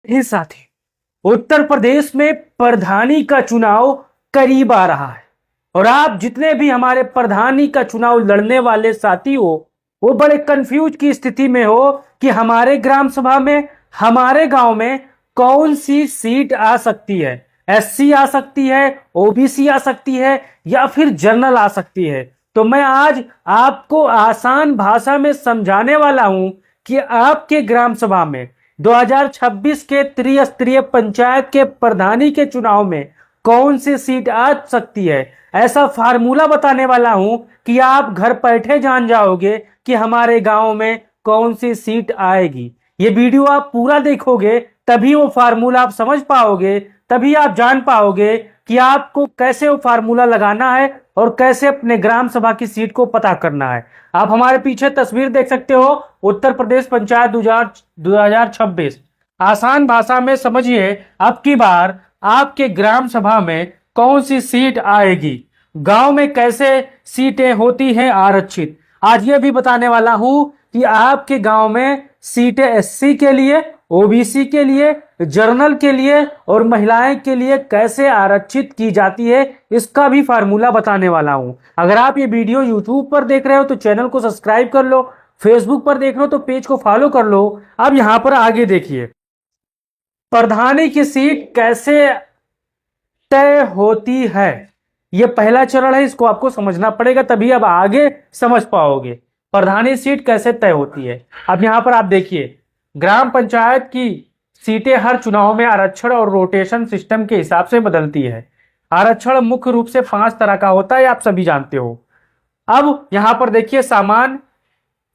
ही साथी, उत्तर प्रदेश में प्रधानी का चुनाव करीब आ रहा है और आप जितने भी हमारे प्रधानी का चुनाव लड़ने वाले साथी हो, वो बड़े कंफ्यूज की स्थिति में हो कि हमारे ग्राम सभा में, हमारे गांव में कौन सी सीट आ सकती है। एससी आ सकती है, ओबीसी आ सकती है या फिर जनरल आ सकती है। तो मैं आज आपको आसान भाषा में समझाने वाला हूं कि आपके ग्राम सभा में 2026 के त्रिस्तरीय पंचायत के प्रधानी के चुनाव में कौन सी सीट आ सकती है। ऐसा फार्मूला बताने वाला हूं कि आप घर बैठे जान जाओगे कि हमारे गांव में कौन सी सीट आएगी। ये वीडियो आप पूरा देखोगे तभी वो फार्मूला आप समझ पाओगे, तभी आप जान पाओगे कि आपको कैसे वो फार्मूला लगाना है और कैसे अपने ग्राम सभा की सीट को पता करना है। आप हमारे पीछे तस्वीर देख सकते हो, उत्तर प्रदेश पंचायत 2026। आसान भाषा में समझिए, अब की बार आपके ग्राम सभा में कौन सी सीट आएगी, गांव में कैसे सीटें होती हैं आरक्षित। आज ये भी बताने वाला हूं कि आपके गांव में सीटें एससी के लिए, ओबीसी के लिए, जर्नल के लिए और महिलाएं के लिए कैसे आरक्षित की जाती है, इसका भी फार्मूला बताने वाला हूं। अगर आप ये वीडियो यूट्यूब पर देख रहे हो तो चैनल को सब्सक्राइब कर लो, फेसबुक पर देख रहे हो तो पेज को फॉलो कर लो। अब यहां पर आगे देखिए, प्रधानी की सीट कैसे तय होती है। यह पहला चरण है, इसको आपको समझना पड़ेगा तभी अब आगे समझ पाओगे प्रधानी सीट कैसे तय होती है। अब यहां पर आप देखिए, ग्राम पंचायत की सीटें हर चुनाव में आरक्षण और रोटेशन सिस्टम के हिसाब से बदलती है। आरक्षण मुख्य रूप से 5 तरह का होता है, आप सभी जानते हो। अब यहां पर देखिए, सामान्य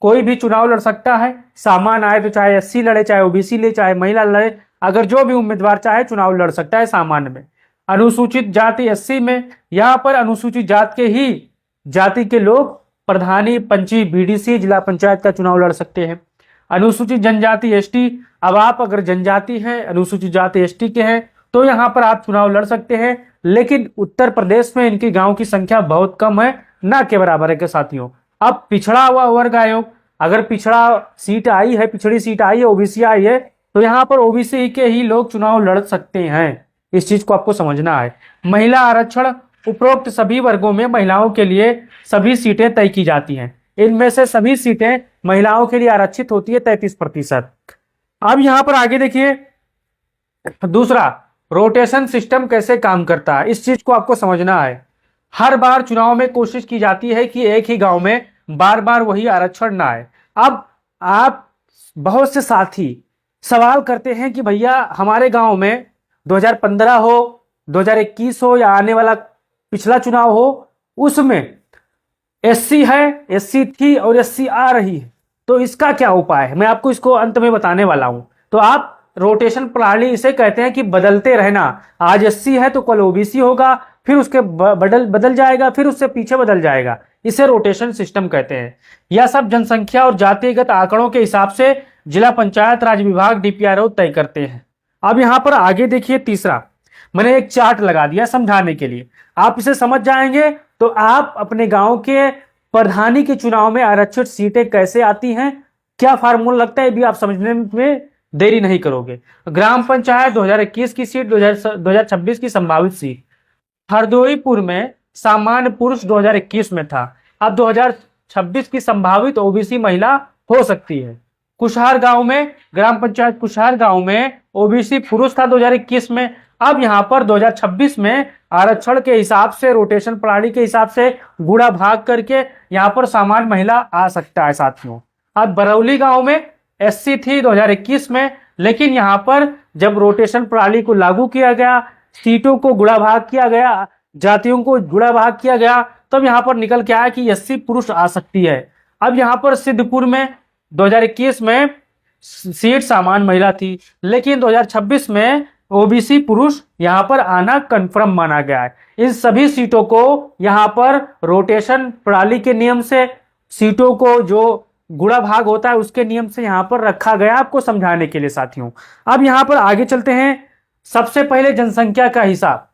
कोई भी चुनाव लड़ सकता है। सामान्य आए तो चाहे एससी लड़े, चाहे ओबीसी ले, चाहे महिला लड़े, अगर जो भी उम्मीदवार चाहे चुनाव लड़ सकता है सामान्य में। अनुसूचित जाति एससी में, यहां पर अनुसूचित जात के ही जाति के लोग प्रधानी, पंची, बीडीसी, जिला पंचायत का चुनाव लड़ सकते हैं। अनुसूचित जनजाति एसटी, अब आप अगर जनजाति हैं, अनुसूचित जाति एसटी के हैं तो यहां पर आप चुनाव लड़ सकते हैं। लेकिन उत्तर प्रदेश में इनके गांव की संख्या बहुत कम है, ना के बराबर है के साथियों। अब पिछड़ा हुआ वर्ग आयोग, अगर पिछड़ा सीट आई है, पिछड़ी सीट आई है, ओबीसी आई है, तो यहाँ पर ओबीसी के ही लोग चुनाव लड़ सकते हैं। इस चीज को आपको समझना है। महिला आरक्षण, उपरोक्त सभी वर्गों में महिलाओं के लिए सभी सीटें तय की जाती हैं। इनमें से सभी सीटें महिलाओं के लिए आरक्षित होती है 33%। अब यहां पर आगे देखिए, दूसरा, रोटेशन सिस्टम कैसे काम करता है, इस चीज को आपको समझना है। हर बार चुनाव में कोशिश की जाती है कि एक ही गांव में बार बार वही आरक्षण ना आए। अब आप बहुत से साथी सवाल करते हैं कि भैया हमारे गांव में 2015 हो, 2021 हो या आने वाला पिछला चुनाव हो, उसमें एससी है, एससी थी और एससी आ रही है, तो इसका क्या उपाय है। मैं आपको इसको अंत में बताने वाला हूं। तो आप रोटेशन प्रणाली इसे कहते हैं कि बदलते रहना। आज एससी है तो कल ओबीसी होगा, फिर उसके बदल जाएगा, फिर उससे पीछे बदल जाएगा। इसे रोटेशन सिस्टम कहते हैं। यह सब जनसंख्या और जातिगत आंकड़ों के हिसाब से जिला पंचायत राज विभाग डीपीआरओ तय करते हैं। अब यहां पर आगे देखिए, तीसरा, मैंने एक चार्ट लगा दिया समझाने के लिए। आप इसे समझ जाएंगे तो आप अपने गांव के प्रधानी के चुनाव में आरक्षित सीटें कैसे आती हैं, क्या फार्मूला लगता है, भी आप समझने में देरी नहीं करोगे। ग्राम पंचायत 2021 की सीट, 2026 की संभावित सीट। हरदोईपुर में सामान्य पुरुष 2021 में था, अब 2026 की संभावित ओबीसी महिला हो सकती है। कुशहार गांव में, ग्राम पंचायत कुशहार गांव में ओबीसी पुरुष था 2021 में, अब यहां पर 2026 में आरक्षण के हिसाब से, रोटेशन प्रणाली के हिसाब से गुणा भाग करके यहां पर सामान्य महिला आ सकता है साथियों। अब बरौली गांव में एससी थी 2021 में, लेकिन यहां पर जब रोटेशन प्रणाली को लागू किया गया, सीटों को गुणा भाग किया गया, जातियों को गुणा भाग किया गया, तब यहां पर निकल के आया कि एससी पुरुष आ सकती है। अब यहां पर सिद्धपुर में 2021 में सीट सामान्य महिला थी, लेकिन 2026 में ओबीसी पुरुष यहां पर आना कंफर्म माना गया है। इन सभी सीटों को यहां पर रोटेशन प्रणाली के नियम से, सीटों को जो गुणा भाग होता है उसके नियम से यहां पर रखा गया, आपको समझाने के लिए साथियों। अब यहां पर आगे चलते हैं। सबसे पहले जनसंख्या का हिसाब,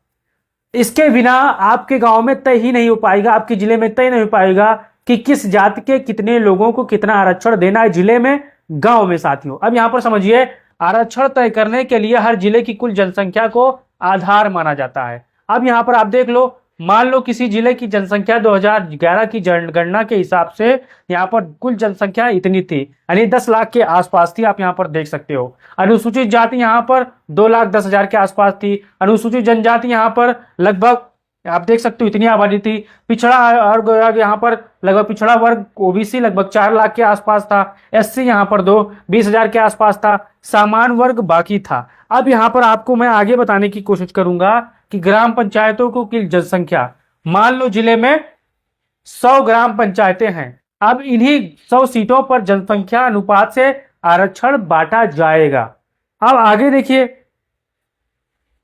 इसके बिना आपके गांव में तय ही नहीं हो पाएगा, आपके जिले में तय नहीं हो पाएगा कि किस जाति के कितने लोगों को कितना आरक्षण देना है जिले में, गांव में साथियों। अब यहां पर समझिए, आरक्षण तय करने के लिए हर जिले की कुल जनसंख्या को आधार माना जाता है। अब यहाँ पर आप देख लो, मान लो किसी जिले की जनसंख्या 2011 की जनगणना के हिसाब से यहाँ पर कुल जनसंख्या इतनी थी, यानी 10 लाख के आसपास थी। आप यहाँ पर देख सकते हो। अनुसूचित जाति यहाँ पर 2,10,000 के आसपास थी। अनुसूचित जनजाति यहाँ पर लगभग आप देख सकते हो इतनी आबादी थी। पिछड़ा वर्ग यहाँ पर लगभग पिछड़ा वर्ग ओबीसी लगभग 4 लाख के आसपास था। एससी यहाँ पर 20,000 के आसपास था। सामान्य वर्ग बाकी था। अब यहाँ पर आपको मैं आगे बताने की कोशिश करूंगा कि ग्राम पंचायतों को की जनसंख्या, मान लो जिले में 100 ग्राम पंचायतें हैं। अब इन्हीं 100 सीटों पर जनसंख्या अनुपात से आरक्षण बांटा जाएगा। अब आगे देखिए,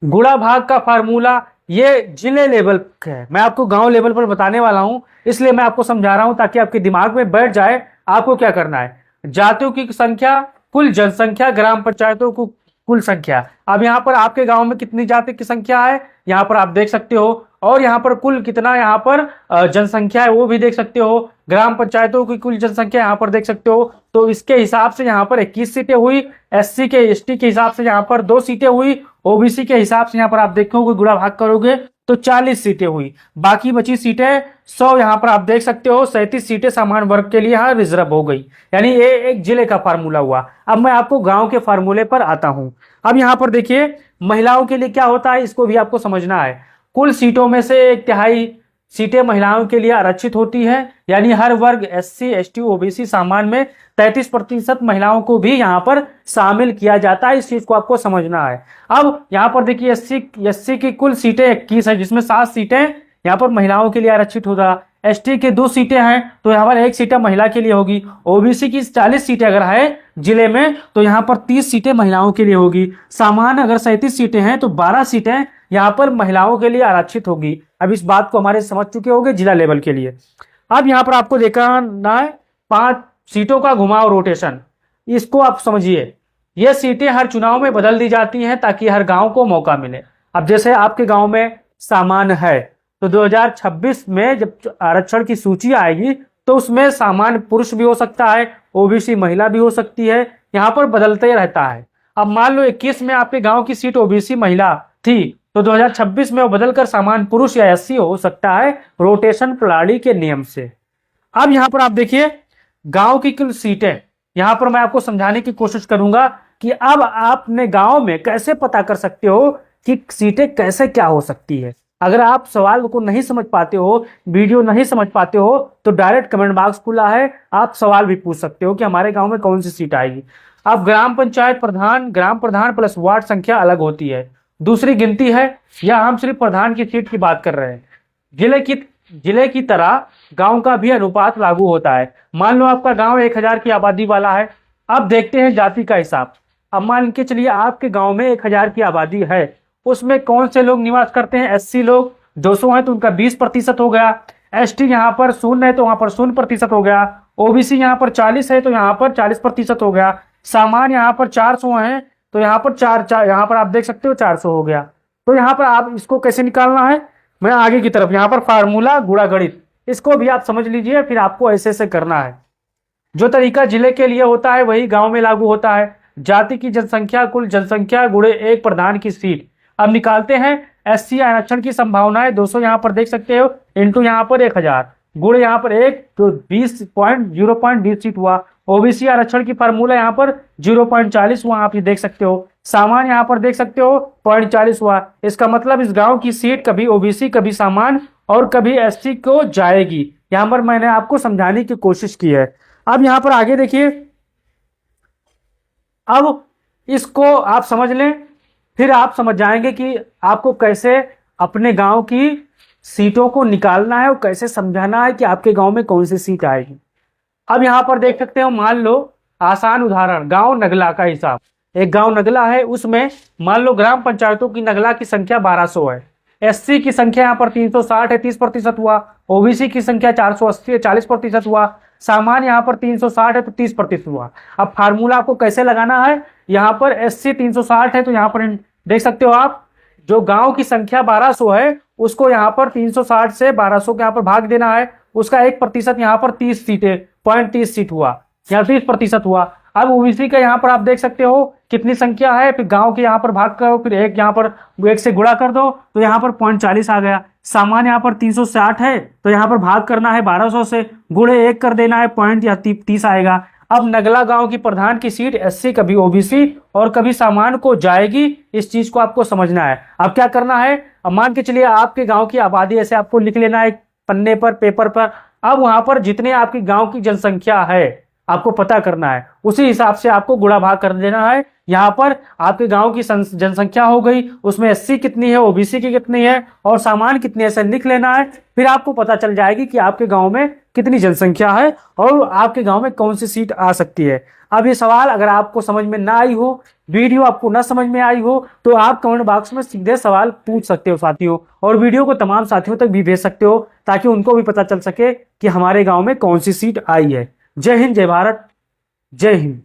गुणा भाग का फार्मूला ये जिले लेवल है, मैं आपको गांव लेवल पर बताने वाला हूं, इसलिए मैं आपको समझा रहा हूं ताकि आपके दिमाग में बैठ जाए। आपको क्या करना है, जातियों की संख्या, कुल जनसंख्या, ग्राम पंचायतों को कुल संख्या। अब यहाँ पर आपके गांव में कितनी जाति की संख्या है यहाँ पर आप देख सकते हो, और यहाँ पर कुल कितना यहाँ पर जनसंख्या है वो भी देख सकते हो। ग्राम पंचायतों की कुल जनसंख्या यहाँ पर देख सकते हो। तो इसके हिसाब से यहाँ पर 21 सीटें हुई। एससी के एसटी के हिसाब से यहाँ पर 2 सीटें हुई। ओबीसी के हिसाब से यहाँ पर आप देखोगे गुणा भाग करोगे तो 40 सीटें हुई। बाकी बची सीटें 100 यहाँ पर आप देख सकते हो। 37 सीटें सामान्य वर्ग के लिए यहाँ रिजर्व हो गई। यानी ये एक जिले का फार्मूला हुआ। अब मैं आपको गांव के फार्मूले पर आता हूं। अब यहाँ पर देखिए, महिलाओं के लिए क्या होता है इसको भी आपको समझना है। कुल सीटों में से 1/3 सीटें महिलाओं के लिए आरक्षित होती है। यानी हर वर्ग एससी एसटी ओबीसी सामान्य में 33% महिलाओं को भी यहाँ पर शामिल किया जाता है। इस चीज को आपको समझना है। अब यहाँ पर देखिए, एससी की कुल सीटें 21 है, जिसमें 7 सीटें यहाँ पर महिलाओं के लिए आरक्षित होगा। एसटी के 2 सीटें हैं तो यहाँ पर 1 सीटें महिला के लिए होगी। ओबीसी की 40 सीटें अगर है जिले में तो यहाँ पर 30 सीटें महिलाओं के लिए होगी। सामान्य अगर 37 सीटें हैं तो 12 सीटें यहाँ पर महिलाओं के लिए आरक्षित होगी। अब इस बात को हमारे समझ चुके होंगे जिला लेवल के लिए। अब यहाँ पर आपको देखना है 5 सीटों का घुमाव रोटेशन। इसको आप समझिए, ये सीटें हर चुनाव में बदल दी जाती हैं ताकि हर गांव को मौका मिले। अब जैसे आपके गांव में सामान्य है तो 2026 में जब आरक्षण की सूची आएगी तो उसमें सामान्य पुरुष भी हो सकता है, ओबीसी महिला भी हो सकती है। यहाँ पर बदलते रहता है। अब मान लो 21 में आपके गांव की सीट ओबीसी महिला थी तो 2026 में वो बदलकर सामान्य पुरुष या एससी हो सकता है, रोटेशन प्रणाली के नियम से। अब यहाँ पर आप देखिए, गांव की कुल सीटें, यहाँ पर मैं आपको समझाने की कोशिश करूंगा कि अब आप अपने गांव में कैसे पता कर सकते हो कि सीटें कैसे क्या हो सकती है। अगर आप सवाल को नहीं समझ पाते हो, वीडियो नहीं समझ पाते हो, तो डायरेक्ट कमेंट बॉक्स खुला है, आप सवाल भी पूछ सकते हो कि हमारे गांव में कौन सी सीट आएगी। अब ग्राम पंचायत प्रधान, ग्राम प्रधान प्लस वार्ड संख्या अलग होती है। दूसरी गिनती है, या हम सिर्फ प्रधान की सीट की बात कर रहे हैं। जिले की तरह गांव का भी अनुपात लागू होता है। मान लो आपका गांव 1000 की आबादी वाला है। अब देखते हैं जाति का हिसाब। अब मान के चलिए आपके गांव में 1000 की आबादी है, उसमें कौन से लोग निवास करते हैं। एससी लोग 200 है तो उनका 20% हो गया। एसटी यहाँ पर 0 है तो वहां पर 0% हो गया। ओबीसी यहाँ पर 40 है तो यहाँ पर 40% हो गया। सामान्य यहाँ पर 400 है तो यहाँ पर यहाँ पर आप देख सकते हो 400 हो गया। तो यहाँ पर आप इसको कैसे निकालना है, मैं आगे की तरफ यहाँ पर फार्मूला गुणा गणित, इसको भी आप समझ लीजिए, फिर आपको ऐसे करना है। जो तरीका जिले के लिए होता है वही गांव में लागू होता है। जाति की जनसंख्या कुल जनसंख्या गुणे 1 प्रधान की सीट। अब निकालते हैं एससी आरक्षण की संभावनाएं 200 यहाँ पर देख सकते हो, इंटू यहाँ पर 1000 गुणे यहाँ पर 1 तो 0.20 सीट हुआ। ओबीसी आरक्षण की फार्मूला यहाँ पर 0.40 हुआ, आप ये देख सकते हो। सामान्य यहाँ पर देख सकते हो 0.40 हुआ। इसका मतलब इस गांव की सीट कभी ओबीसी, कभी सामान्य और कभी एससी को जाएगी। यहाँ पर मैंने आपको समझाने की कोशिश की है। अब यहाँ पर आगे देखिए, अब इसको आप समझ लें, फिर आप समझ जाएंगे कि आपको कैसे अपने गांव की सीटों को निकालना है और कैसे समझाना है कि आपके गांव में कौन सी सीट आएगी। अब यहाँ पर देख सकते हो, मान लो आसान उदाहरण, गांव नगला का हिसाब। एक गांव नगला है, उसमें मान लो ग्राम पंचायतों की नगला की संख्या 1200 है। एससी की संख्या यहाँ पर 360 है, 30% हुआ। ओबीसी की संख्या 480 है, 40% हुआ। सामान्य यहाँ पर 360 है तो 30% हुआ। अब फार्मूला आपको कैसे लगाना है, यहाँ पर एससी 360 है तो यहाँ पर देख सकते हो आप, जो गांव की संख्या 1200 है उसको यहाँ पर 360 से 1200 के यहाँ पर भाग देना है। उसका 1% यहाँ पर 30 सीटें 0.30 सीट हुआ, यहाँ 30% हुआ। अब ओबीसी का यहाँ पर आप देख सकते हो कितनी संख्या है, फिर गांव के यहाँ पर भाग करो, फिर एक यहाँ पर एक से गुणा कर दो तो यहाँ पर 0.40 आ गया। सामान्य यहाँ पर 360 है तो यहाँ पर भाग करना है 1200 से, गुणे 1 कर देना है, पॉइंट या 30 आएगा। अब नगला गांव की प्रधान की सीट एससी कभी ओबीसी और कभी सामान्य को जाएगी, इस चीज को आपको समझना है। अब क्या करना है, अब मान के चलिए आपके गांव की आबादी ऐसे आपको लिख लेना है पन्ने पर, पेपर पर। अब वहां पर जितने आपकी गांव की जनसंख्या है आपको पता करना है, उसी हिसाब से आपको गुणा भाग कर देना है। यहाँ पर आपके गांव की जनसंख्या हो गई, उसमें एससी कितनी है, ओबीसी की कितनी है और सामान्य कितनी है, ऐसे लिख लेना है। फिर आपको पता चल जाएगी कि आपके गांव में कितनी जनसंख्या है और आपके गांव में कौन सी सीट आ सकती है। अब ये सवाल अगर आपको समझ में ना आई हो, वीडियो आपको ना समझ में आई हो, तो आप कमेंट बॉक्स में सीधे सवाल पूछ सकते हो साथियों, और वीडियो को तमाम साथियों तक भी भेज सकते हो ताकि उनको भी पता चल सके कि हमारे गांव में कौन सी सीट आई है। जय हिंद, जय भारत, जय हिंद।